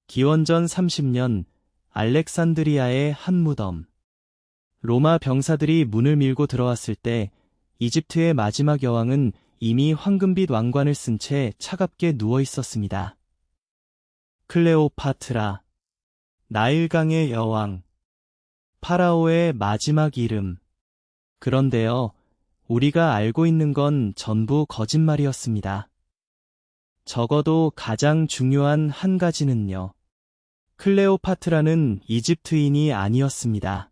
기원전 30년 알렉산드리아의 한 무덤. 로마 병사들이 문을 밀고 들어왔을 때 이집트의 마지막 여왕은 이미 황금빛 왕관을 쓴 채 차갑게 누워 있었습니다. 클레오파트라, 나일강의 여왕, 파라오의 마지막 이름. 그런데요, 우리가 알고 있는 건 전부 거짓말이었습니다. 적어도 가장 중요한 한 가지는요. 클레오파트라는 이집트인이 아니었습니다.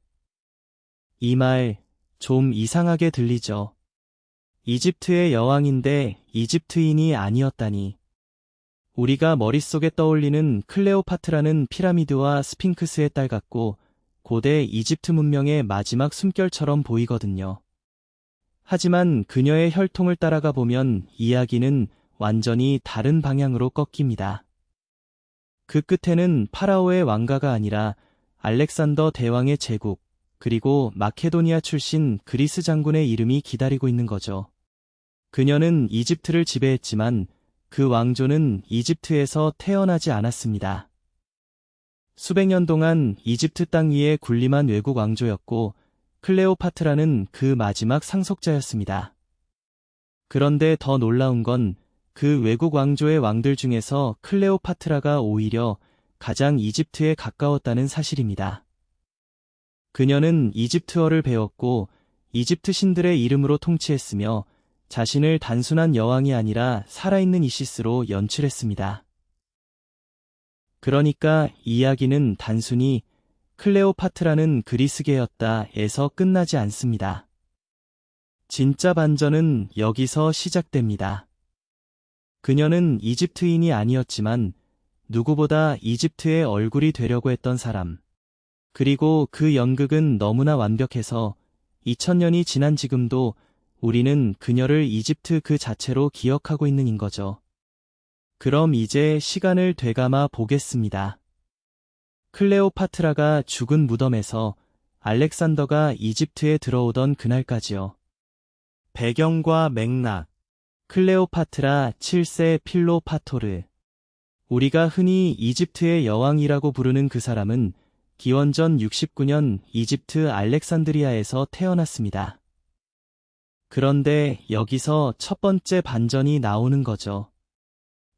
이 말 좀 이상하게 들리죠? 이집트의 여왕인데 이집트인이 아니었다니. 우리가 머릿속에 떠올리는 클레오파트라는 피라미드와 스핑크스의 딸 같고 고대 이집트 문명의 마지막 숨결처럼 보이거든요. 하지만 그녀의 혈통을 따라가 보면 이야기는 완전히 다른 방향으로 꺾입니다. 그 끝에는 파라오의 왕가가 아니라 알렉산더 대왕의 제국, 그리고 마케도니아 출신 그리스 장군의 이름이 기다리고 있는 거죠. 그녀는 이집트를 지배했지만 그 왕조는 이집트에서 태어나지 않았습니다. 수백 년 동안 이집트 땅 위에 군림한 외국 왕조였고 클레오파트라는 그 마지막 상속자였습니다. 그런데 더 놀라운 건 그 외국 왕조의 왕들 중에서 클레오파트라가 오히려 가장 이집트에 가까웠다는 사실입니다. 그녀는 이집트어를 배웠고 이집트 신들의 이름으로 통치했으며 자신을 단순한 여왕이 아니라 살아있는 이시스로 연출했습니다. 그러니까 이야기는 단순히 클레오파트라는 그리스계였다에서 끝나지 않습니다. 진짜 반전은 여기서 시작됩니다. 그녀는 이집트인이 아니었지만 누구보다 이집트의 얼굴이 되려고 했던 사람. 그리고 그 연극은 너무나 완벽해서 2000년이 지난 지금도 우리는 그녀를 이집트 그 자체로 기억하고 있는 거죠. 그럼 이제 시간을 되감아 보겠습니다. 클레오파트라가 죽은 무덤에서 알렉산더가 이집트에 들어오던 그날까지요. 배경과 맥락. 클레오파트라 7세 필로파토르. 우리가 흔히 이집트의 여왕이라고 부르는 그 사람은 기원전 69년 이집트 알렉산드리아에서 태어났습니다. 그런데 여기서 첫 번째 반전이 나오는 거죠.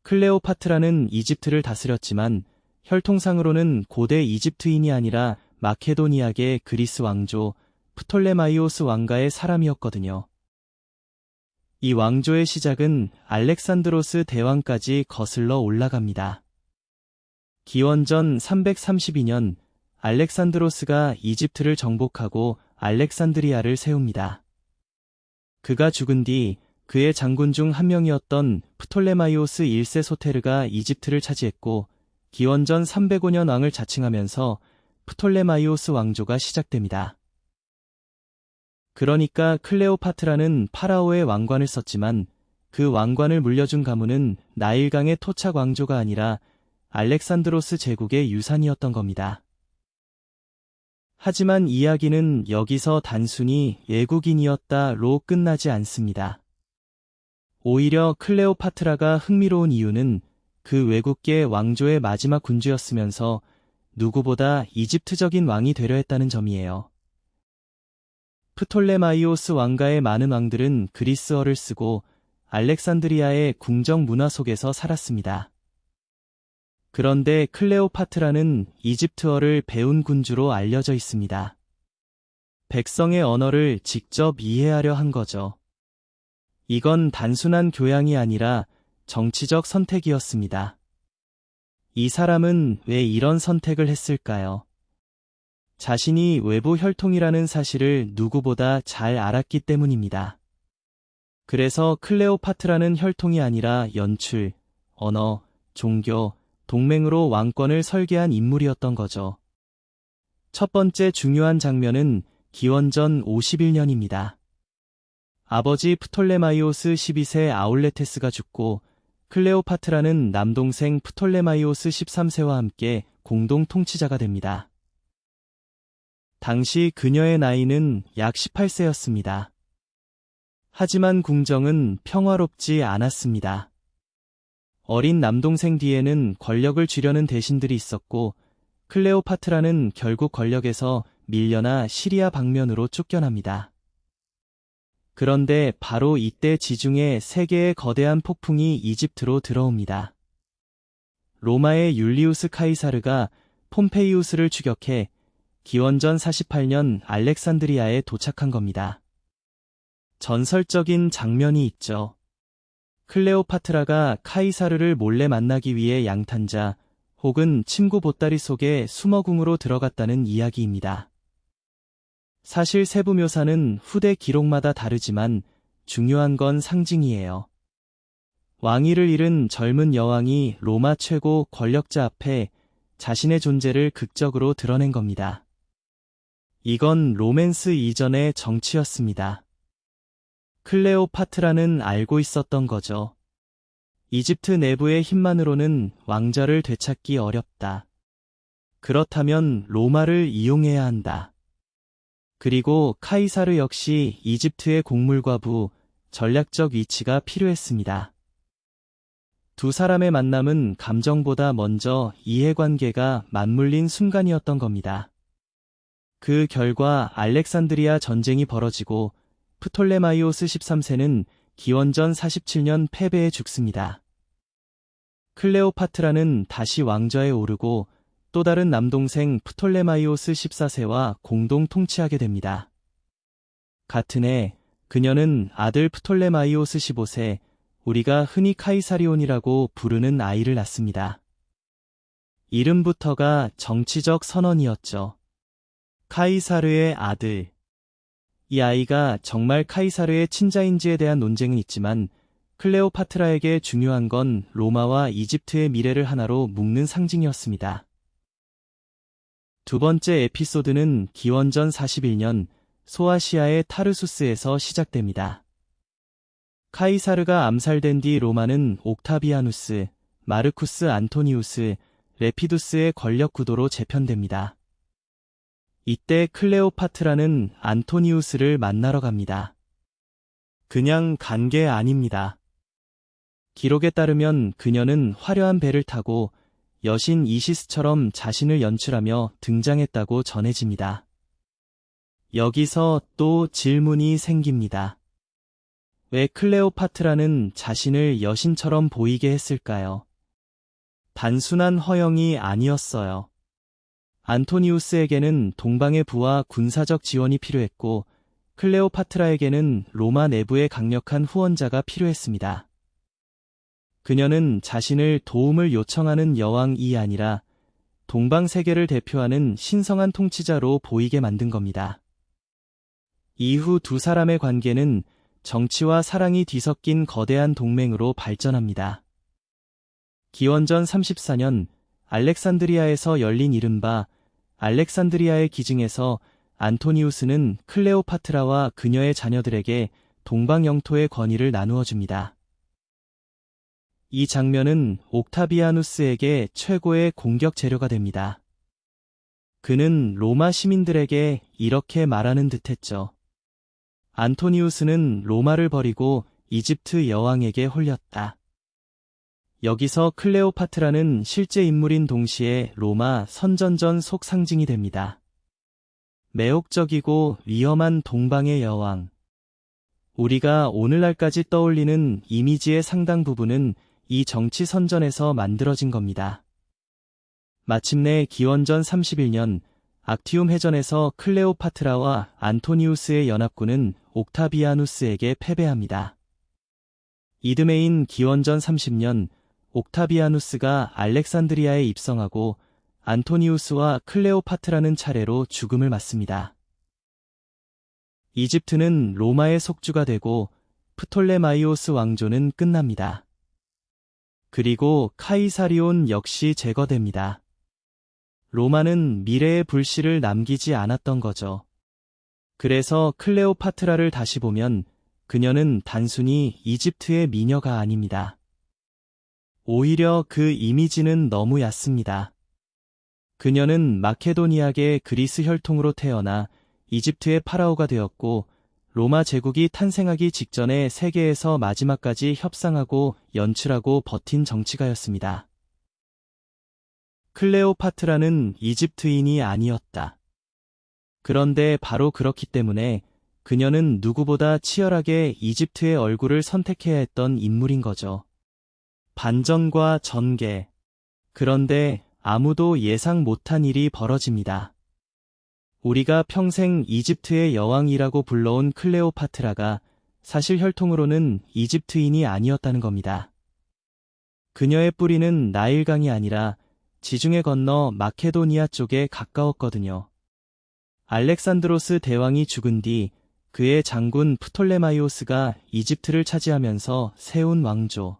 클레오파트라는 이집트를 다스렸지만 혈통상으로는 고대 이집트인이 아니라 마케도니아계 그리스 왕조 프톨레마이오스 왕가의 사람이었거든요. 이 왕조의 시작은 알렉산드로스 대왕까지 거슬러 올라갑니다. 기원전 332년 알렉산드로스가 이집트를 정복하고 알렉산드리아를 세웁니다. 그가 죽은 뒤 그의 장군 중 한 명이었던 프톨레마이오스 1세 소테르가 이집트를 차지했고 기원전 305년 왕을 자칭하면서 프톨레마이오스 왕조가 시작됩니다. 그러니까 클레오파트라는 파라오의 왕관을 썼지만 그 왕관을 물려준 가문은 나일강의 토착 왕조가 아니라 알렉산드로스 제국의 유산이었던 겁니다. 하지만 이야기는 여기서 단순히 외국인이었다로 끝나지 않습니다. 오히려 클레오파트라가 흥미로운 이유는 그 외국계 왕조의 마지막 군주였으면서 누구보다 이집트적인 왕이 되려 했다는 점이에요. 프톨레마이오스 왕가의 많은 왕들은 그리스어를 쓰고 알렉산드리아의 궁정 문화 속에서 살았습니다. 그런데 클레오파트라는 이집트어를 배운 군주로 알려져 있습니다. 백성의 언어를 직접 이해하려 한 거죠. 이건 단순한 교양이 아니라 정치적 선택이었습니다. 이 사람은 왜 이런 선택을 했을까요? 자신이 외부 혈통이라는 사실을 누구보다 잘 알았기 때문입니다. 그래서 클레오파트라는 혈통이 아니라 연출, 언어, 종교, 동맹으로 왕권을 설계한 인물이었던 거죠. 첫 번째 중요한 장면은 기원전 51년입니다. 아버지 프톨레마이오스 12세 아울레테스가 죽고 클레오파트라는 남동생 프톨레마이오스 13세와 함께 공동 통치자가 됩니다. 당시 그녀의 나이는 약 18세였습니다. 하지만 궁정은 평화롭지 않았습니다. 어린 남동생 뒤에는 권력을 쥐려는 대신들이 있었고, 클레오파트라는 결국 권력에서 밀려나 시리아 방면으로 쫓겨납니다. 그런데 바로 이때 지중해 세계의 거대한 폭풍이 이집트로 들어옵니다. 로마의 율리우스 카이사르가 폼페이우스를 추격해 기원전 48년 알렉산드리아에 도착한 겁니다. 전설적인 장면이 있죠. 클레오파트라가 카이사르를 몰래 만나기 위해 양탄자 혹은 침구 보따리 속에 수머궁으로 들어갔다는 이야기입니다. 사실 세부 묘사는 후대 기록마다 다르지만 중요한 건 상징이에요. 왕위를 잃은 젊은 여왕이 로마 최고 권력자 앞에 자신의 존재를 극적으로 드러낸 겁니다. 이건 로맨스 이전의 정치였습니다. 클레오파트라는 알고 있었던 거죠. 이집트 내부의 힘만으로는 왕좌를 되찾기 어렵다. 그렇다면 로마를 이용해야 한다. 그리고 카이사르 역시 이집트의 곡물과부, 전략적 위치가 필요했습니다. 두 사람의 만남은 감정보다 먼저 이해관계가 맞물린 순간이었던 겁니다. 그 결과 알렉산드리아 전쟁이 벌어지고 프톨레마이오스 13세는 기원전 47년 패배해 죽습니다. 클레오파트라는 다시 왕좌에 오르고 또 다른 남동생 프톨레마이오스 14세와 공동 통치하게 됩니다. 같은 해 그녀는 아들 프톨레마이오스 15세, 우리가 흔히 카이사리온이라고 부르는 아이를 낳습니다. 이름부터가 정치적 선언이었죠. 카이사르의 아들. 이 아이가 정말 카이사르의 친자인지에 대한 논쟁은 있지만 클레오파트라에게 중요한 건 로마와 이집트의 미래를 하나로 묶는 상징이었습니다. 두 번째 에피소드는 기원전 41년 소아시아의 타르수스에서 시작됩니다. 카이사르가 암살된 뒤 로마는 옥타비아누스, 마르쿠스 안토니우스, 레피두스의 권력 구도로 재편됩니다. 이때 클레오파트라는 안토니우스를 만나러 갑니다. 그냥 간 게 아닙니다. 기록에 따르면 그녀는 화려한 배를 타고 여신 이시스처럼 자신을 연출하며 등장했다고 전해집니다. 여기서 또 질문이 생깁니다. 왜 클레오파트라는 자신을 여신처럼 보이게 했을까요? 단순한 허영이 아니었어요. 안토니우스에게는 동방의 부와 군사적 지원이 필요했고 클레오파트라에게는 로마 내부의 강력한 후원자가 필요했습니다. 그녀는 자신을 도움을 요청하는 여왕이 아니라 동방 세계를 대표하는 신성한 통치자로 보이게 만든 겁니다. 이후 두 사람의 관계는 정치와 사랑이 뒤섞인 거대한 동맹으로 발전합니다. 기원전 34년 알렉산드리아에서 열린 이른바 알렉산드리아의 기증에서 안토니우스는 클레오파트라와 그녀의 자녀들에게 동방 영토의 권위를 나누어 줍니다. 이 장면은 옥타비아누스에게 최고의 공격 재료가 됩니다. 그는 로마 시민들에게 이렇게 말하는 듯했죠. 안토니우스는 로마를 버리고 이집트 여왕에게 홀렸다. 여기서 클레오파트라는 실제 인물인 동시에 로마 선전전 속 상징이 됩니다. 매혹적이고 위험한 동방의 여왕. 우리가 오늘날까지 떠올리는 이미지의 상당 부분은 이 정치 선전에서 만들어진 겁니다. 마침내 기원전 31년 악티움 해전에서 클레오파트라와 안토니우스의 연합군은 옥타비아누스에게 패배합니다. 이듬해인 기원전 30년 옥타비아누스가 알렉산드리아에 입성하고 안토니우스와 클레오파트라는 차례로 죽음을 맞습니다. 이집트는 로마의 속주가 되고 프톨레마이오스 왕조는 끝납니다. 그리고 카이사리온 역시 제거됩니다. 로마는 미래의 불씨를 남기지 않았던 거죠. 그래서 클레오파트라를 다시 보면 그녀는 단순히 이집트의 미녀가 아닙니다. 오히려 그 이미지는 너무 얕습니다. 그녀는 마케도니아계 그리스 혈통으로 태어나 이집트의 파라오가 되었고 로마 제국이 탄생하기 직전에 세계에서 마지막까지 협상하고 연출하고 버틴 정치가였습니다. 클레오파트라는 이집트인이 아니었다. 그런데 바로 그렇기 때문에 그녀는 누구보다 치열하게 이집트의 얼굴을 선택해야 했던 인물인 거죠. 반전과 전개. 그런데 아무도 예상 못한 일이 벌어집니다. 우리가 평생 이집트의 여왕이라고 불러온 클레오파트라가 사실 혈통으로는 이집트인이 아니었다는 겁니다. 그녀의 뿌리는 나일강이 아니라 지중해 건너 마케도니아 쪽에 가까웠거든요. 알렉산드로스 대왕이 죽은 뒤 그의 장군 프톨레마이오스가 이집트를 차지하면서 세운 왕조.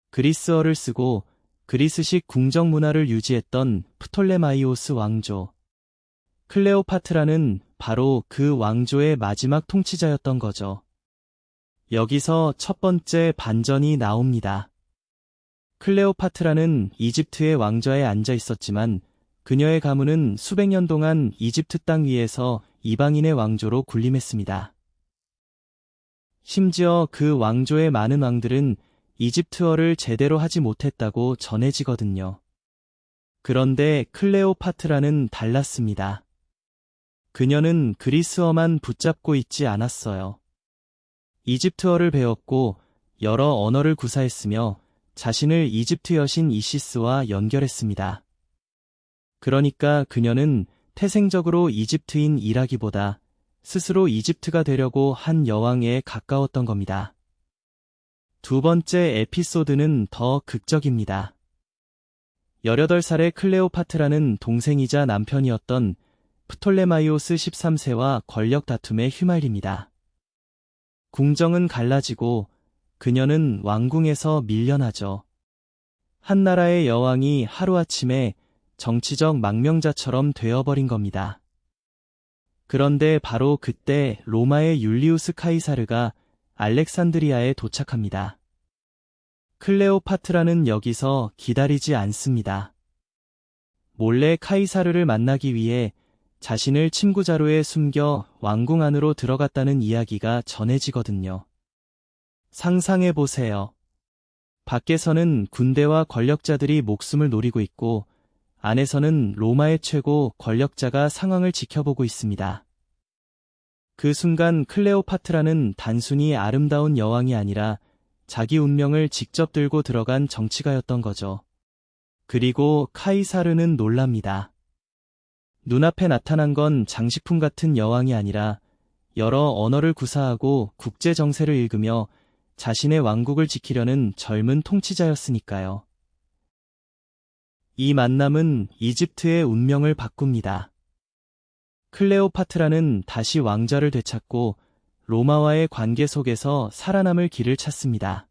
그리스어를 쓰고 그리스식 궁정 문화를 유지했던 프톨레마이오스 왕조. 클레오파트라는 바로 그 왕조의 마지막 통치자였던 거죠. 여기서 첫 번째 반전이 나옵니다. 클레오파트라는 이집트의 왕좌에 앉아 있었지만 그녀의 가문은 수백 년 동안 이집트 땅 위에서 이방인의 왕조로 군림했습니다. 심지어 그 왕조의 많은 왕들은 이집트어를 제대로 하지 못했다고 전해지거든요. 그런데 클레오파트라는 달랐습니다. 그녀는 그리스어만 붙잡고 있지 않았어요. 이집트어를 배웠고 여러 언어를 구사했으며 자신을 이집트 여신 이시스와 연결했습니다. 그러니까 그녀는 태생적으로 이집트인이라기보다 스스로 이집트가 되려고 한 여왕에 가까웠던 겁니다. 두 번째 에피소드는 더 극적입니다. 18살의 클레오파트라는 동생이자 남편이었던 프톨레마이오스 13세와 권력 다툼에 휘말립니다. 궁정은 갈라지고 그녀는 왕궁에서 밀려나죠. 한 나라의 여왕이 하루아침에 정치적 망명자처럼 되어버린 겁니다. 그런데 바로 그때 로마의 율리우스 카이사르가 알렉산드리아에 도착합니다. 클레오파트라는 여기서 기다리지 않습니다. 몰래 카이사르를 만나기 위해 자신을 침구 자루에 숨겨 왕궁 안으로 들어갔다는 이야기가 전해지거든요. 상상해보세요. 밖에서는 군대와 권력자들이 목숨을 노리고 있고 안에서는 로마의 최고 권력자가 상황을 지켜보고 있습니다. 그 순간 클레오파트라는 단순히 아름다운 여왕이 아니라 자기 운명을 직접 들고 들어간 정치가였던 거죠. 그리고 카이사르는 놀랍니다. 눈앞에 나타난 건 장식품 같은 여왕이 아니라 여러 언어를 구사하고 국제 정세를 읽으며 자신의 왕국을 지키려는 젊은 통치자였으니까요. 이 만남은 이집트의 운명을 바꿉니다. 클레오파트라는 다시 왕좌를 되찾고 로마와의 관계 속에서 살아남을 길을 찾습니다.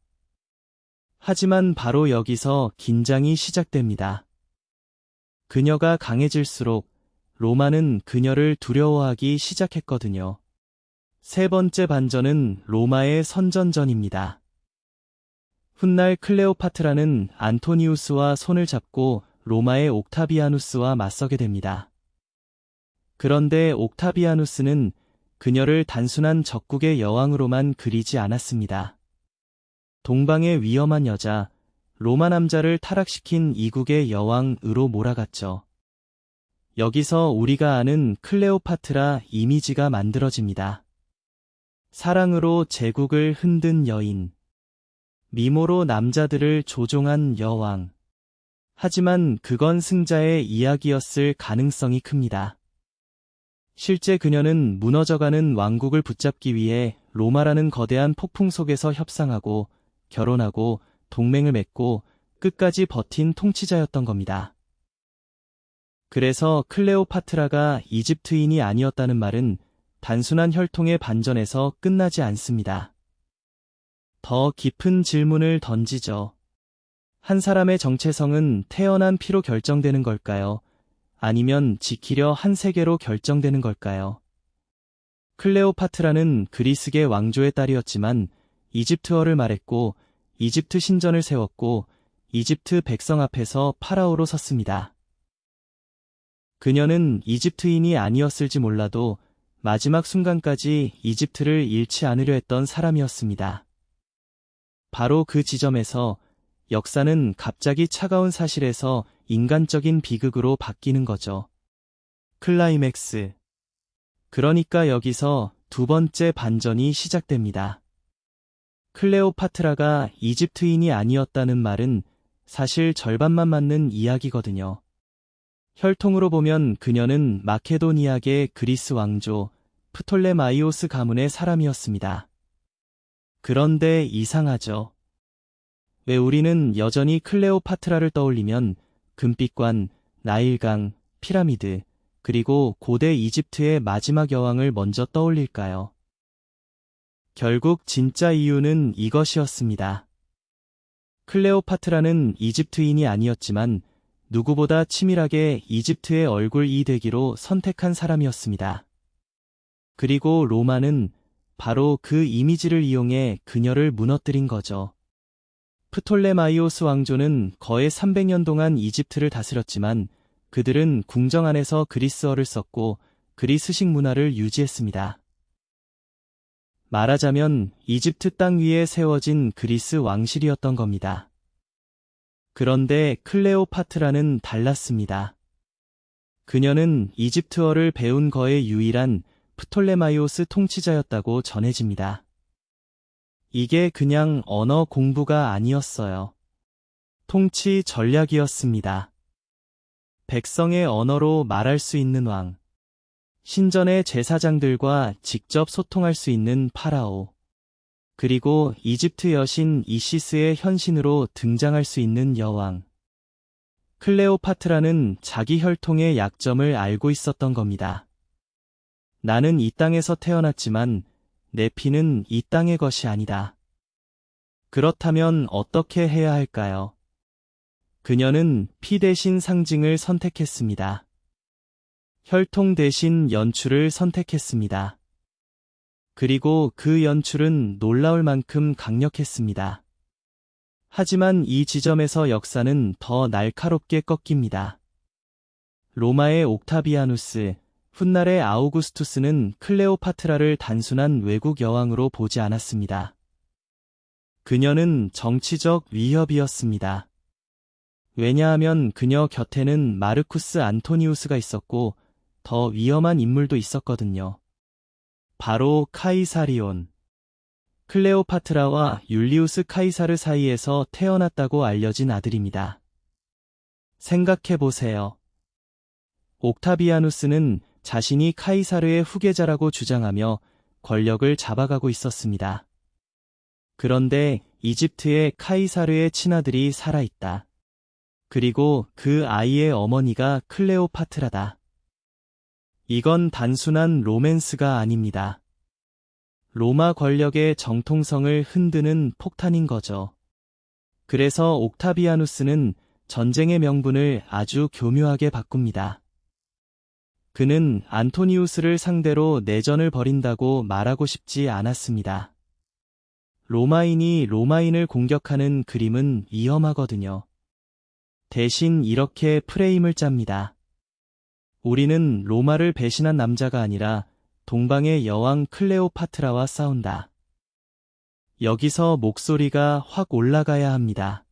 하지만 바로 여기서 긴장이 시작됩니다. 그녀가 강해질수록 로마는 그녀를 두려워하기 시작했거든요. 세 번째 반전은 로마의 선전전입니다. 훗날 클레오파트라는 안토니우스와 손을 잡고 로마의 옥타비아누스와 맞서게 됩니다. 그런데 옥타비아누스는 그녀를 단순한 적국의 여왕으로만 그리지 않았습니다. 동방의 위험한 여자, 로마 남자를 타락시킨 이국의 여왕으로 몰아갔죠. 여기서 우리가 아는 클레오파트라 이미지가 만들어집니다. 사랑으로 제국을 흔든 여인, 미모로 남자들을 조종한 여왕. 하지만 그건 승자의 이야기였을 가능성이 큽니다. 실제 그녀는 무너져가는 왕국을 붙잡기 위해 로마라는 거대한 폭풍 속에서 협상하고 결혼하고 동맹을 맺고 끝까지 버틴 통치자였던 겁니다. 그래서 클레오파트라가 이집트인이 아니었다는 말은 단순한 혈통의 반전에서 끝나지 않습니다. 더 깊은 질문을 던지죠. 한 사람의 정체성은 태어난 피로 결정되는 걸까요? 아니면 지키려 한 세계로 결정되는 걸까요? 클레오파트라는 그리스계 왕조의 딸이었지만 이집트어를 말했고 이집트 신전을 세웠고 이집트 백성 앞에서 파라오로 섰습니다. 그녀는 이집트인이 아니었을지 몰라도 마지막 순간까지 이집트를 잃지 않으려 했던 사람이었습니다. 바로 그 지점에서 역사는 갑자기 차가운 사실에서 인간적인 비극으로 바뀌는 거죠. 클라이맥스. 그러니까 여기서 두 번째 반전이 시작됩니다. 클레오파트라가 이집트인이 아니었다는 말은 사실 절반만 맞는 이야기거든요. 혈통으로 보면 그녀는 마케도니아계 그리스 왕조 프톨레마이오스 가문의 사람이었습니다. 그런데 이상하죠. 왜 우리는 여전히 클레오파트라를 떠올리면 금빛관, 나일강, 피라미드, 그리고 고대 이집트의 마지막 여왕을 먼저 떠올릴까요? 결국 진짜 이유는 이것이었습니다. 클레오파트라는 이집트인이 아니었지만 누구보다 치밀하게 이집트의 얼굴이 되기로 선택한 사람이었습니다. 그리고 로마는 바로 그 이미지를 이용해 그녀를 무너뜨린 거죠. 프톨레마이오스 왕조는 거의 300년 동안 이집트를 다스렸지만 그들은 궁정 안에서 그리스어를 썼고 그리스식 문화를 유지했습니다. 말하자면 이집트 땅 위에 세워진 그리스 왕실이었던 겁니다. 그런데 클레오파트라는 달랐습니다. 그녀는 이집트어를 배운 거의 유일한 프톨레마이오스 통치자였다고 전해집니다. 이게 그냥 언어 공부가 아니었어요. 통치 전략이었습니다. 백성의 언어로 말할 수 있는 왕. 신전의 제사장들과 직접 소통할 수 있는 파라오. 그리고 이집트 여신 이시스의 현신으로 등장할 수 있는 여왕. 클레오파트라는 자기 혈통의 약점을 알고 있었던 겁니다. 나는 이 땅에서 태어났지만 내 피는 이 땅의 것이 아니다. 그렇다면 어떻게 해야 할까요? 그녀는 피 대신 상징을 선택했습니다. 혈통 대신 연출을 선택했습니다. 그리고 그 연출은 놀라울 만큼 강력했습니다. 하지만 이 지점에서 역사는 더 날카롭게 꺾입니다. 로마의 옥타비아누스, 훗날의 아우구스투스는 클레오파트라를 단순한 외국 여왕으로 보지 않았습니다. 그녀는 정치적 위협이었습니다. 왜냐하면 그녀 곁에는 마르쿠스 안토니우스가 있었고 더 위험한 인물도 있었거든요. 바로 카이사리온. 클레오파트라와 율리우스 카이사르 사이에서 태어났다고 알려진 아들입니다. 생각해보세요. 옥타비아누스는 자신이 카이사르의 후계자라고 주장하며 권력을 잡아가고 있었습니다. 그런데 이집트에 카이사르의 친아들이 살아있다. 그리고 그 아이의 어머니가 클레오파트라다. 이건 단순한 로맨스가 아닙니다. 로마 권력의 정통성을 흔드는 폭탄인 거죠. 그래서 옥타비아누스는 전쟁의 명분을 아주 교묘하게 바꿉니다. 그는 안토니우스를 상대로 내전을 벌인다고 말하고 싶지 않았습니다. 로마인이 로마인을 공격하는 그림은 위험하거든요. 대신 이렇게 프레임을 짭니다. 우리는 로마를 배신한 남자가 아니라 동방의 여왕 클레오파트라와 싸운다. 여기서 목소리가 확 올라가야 합니다.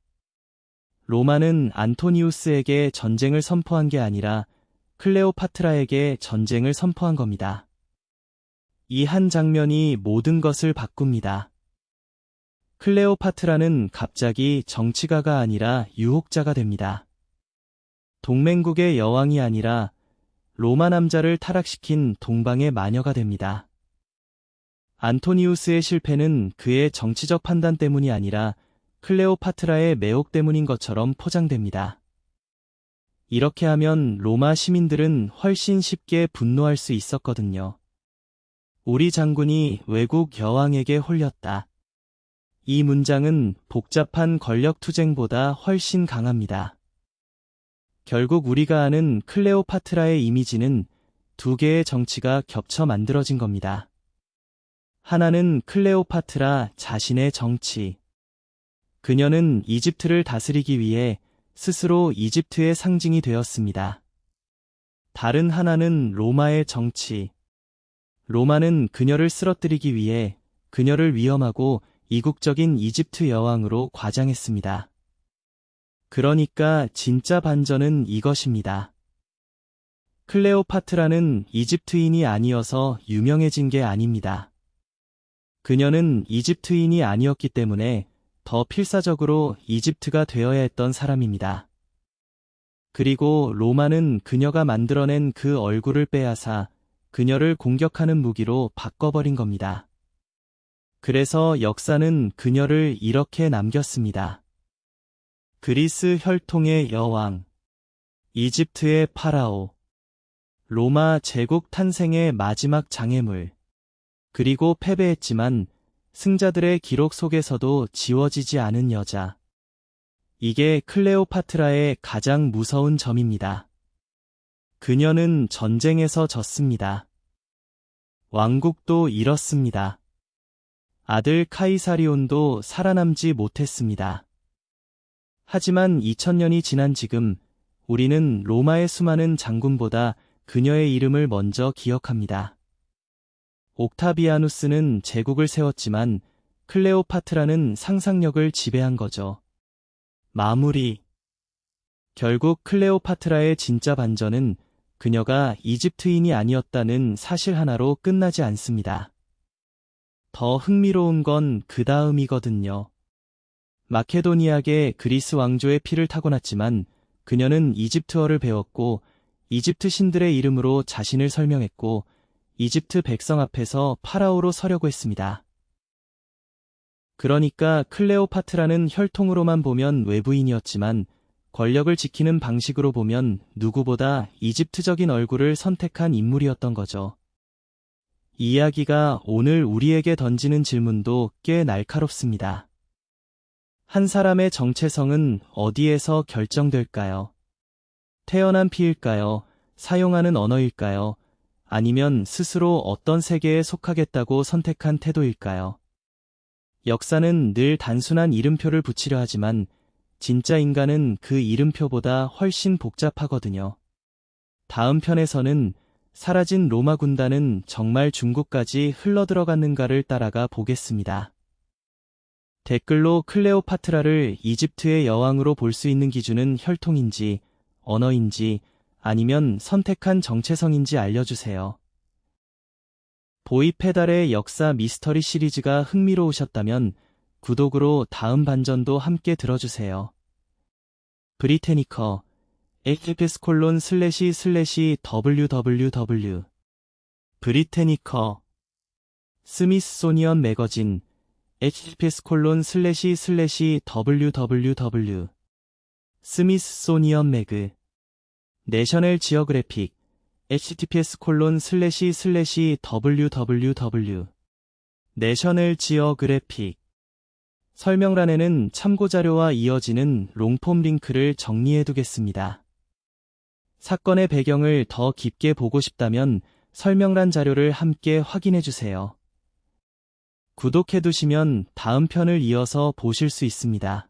로마는 안토니우스에게 전쟁을 선포한 게 아니라 클레오파트라에게 전쟁을 선포한 겁니다. 이 한 장면이 모든 것을 바꿉니다. 클레오파트라는 갑자기 정치가가 아니라 유혹자가 됩니다. 동맹국의 여왕이 아니라 로마 남자를 타락시킨 동방의 마녀가 됩니다. 안토니우스의 실패는 그의 정치적 판단 때문이 아니라 클레오파트라의 매혹 때문인 것처럼 포장됩니다. 이렇게 하면 로마 시민들은 훨씬 쉽게 분노할 수 있었거든요. 우리 장군이 외국 여왕에게 홀렸다. 이 문장은 복잡한 권력 투쟁보다 훨씬 강합니다. 결국 우리가 아는 클레오파트라의 이미지는 두 개의 정치가 겹쳐 만들어진 겁니다. 하나는 클레오파트라 자신의 정치. 그녀는 이집트를 다스리기 위해 스스로 이집트의 상징이 되었습니다. 다른 하나는 로마의 정치. 로마는 그녀를 쓰러뜨리기 위해 그녀를 위험하고 이국적인 이집트 여왕으로 과장했습니다. 그러니까 진짜 반전은 이것입니다. 클레오파트라는 이집트인이 아니어서 유명해진 게 아닙니다. 그녀는 이집트인이 아니었기 때문에 더 필사적으로 이집트가 되어야 했던 사람입니다. 그리고 로마는 그녀가 만들어낸 그 얼굴을 빼앗아 그녀를 공격하는 무기로 바꿔버린 겁니다. 그래서 역사는 그녀를 이렇게 남겼습니다. 그리스 혈통의 여왕, 이집트의 파라오, 로마 제국 탄생의 마지막 장애물, 그리고 패배했지만 승자들의 기록 속에서도 지워지지 않은 여자. 이게 클레오파트라의 가장 무서운 점입니다. 그녀는 전쟁에서 졌습니다. 왕국도 잃었습니다. 아들 카이사리온도 살아남지 못했습니다. 하지만 2000년이 지난 지금 우리는 로마의 수많은 장군보다 그녀의 이름을 먼저 기억합니다. 옥타비아누스는 제국을 세웠지만 클레오파트라는 상상력을 지배한 거죠. 마무리. 결국 클레오파트라의 진짜 반전은 그녀가 이집트인이 아니었다는 사실 하나로 끝나지 않습니다. 더 흥미로운 건 그 다음이거든요. 마케도니아계 그리스 왕조의 피를 타고났지만 그녀는 이집트어를 배웠고 이집트 신들의 이름으로 자신을 설명했고 이집트 백성 앞에서 파라오로 서려고 했습니다. 그러니까 클레오파트라는 혈통으로만 보면 외부인이었지만 권력을 지키는 방식으로 보면 누구보다 이집트적인 얼굴을 선택한 인물이었던 거죠. 이 이야기가 오늘 우리에게 던지는 질문도 꽤 날카롭습니다. 한 사람의 정체성은 어디에서 결정될까요? 태어난 피일까요? 사용하는 언어일까요? 아니면 스스로 어떤 세계에 속하겠다고 선택한 태도일까요? 역사는 늘 단순한 이름표를 붙이려 하지만 진짜 인간은 그 이름표보다 훨씬 복잡하거든요. 다음 편에서는 사라진 로마 군단은 정말 중국까지 흘러들어갔는가를 따라가 보겠습니다. 댓글로 클레오파트라를 이집트의 여왕으로 볼 수 있는 기준은 혈통인지, 언어인지, 아니면 선택한 정체성인지 알려주세요. 보이페달의 역사 미스터리 시리즈가 흥미로우셨다면 구독으로 다음 반전도 함께 들어주세요. 브리테니커 https://www 브리테니커 스미소니언 매거진 https://www 스미소니언 매그 내셔널 지오그래픽 https://www 내셔널 지오그래픽 설명란에는 참고자료와 이어지는 롱폼 링크를 정리해두겠습니다. 사건의 배경을 더 깊게 보고 싶다면 설명란 자료를 함께 확인해주세요. 구독해두시면 다음 편을 이어서 보실 수 있습니다.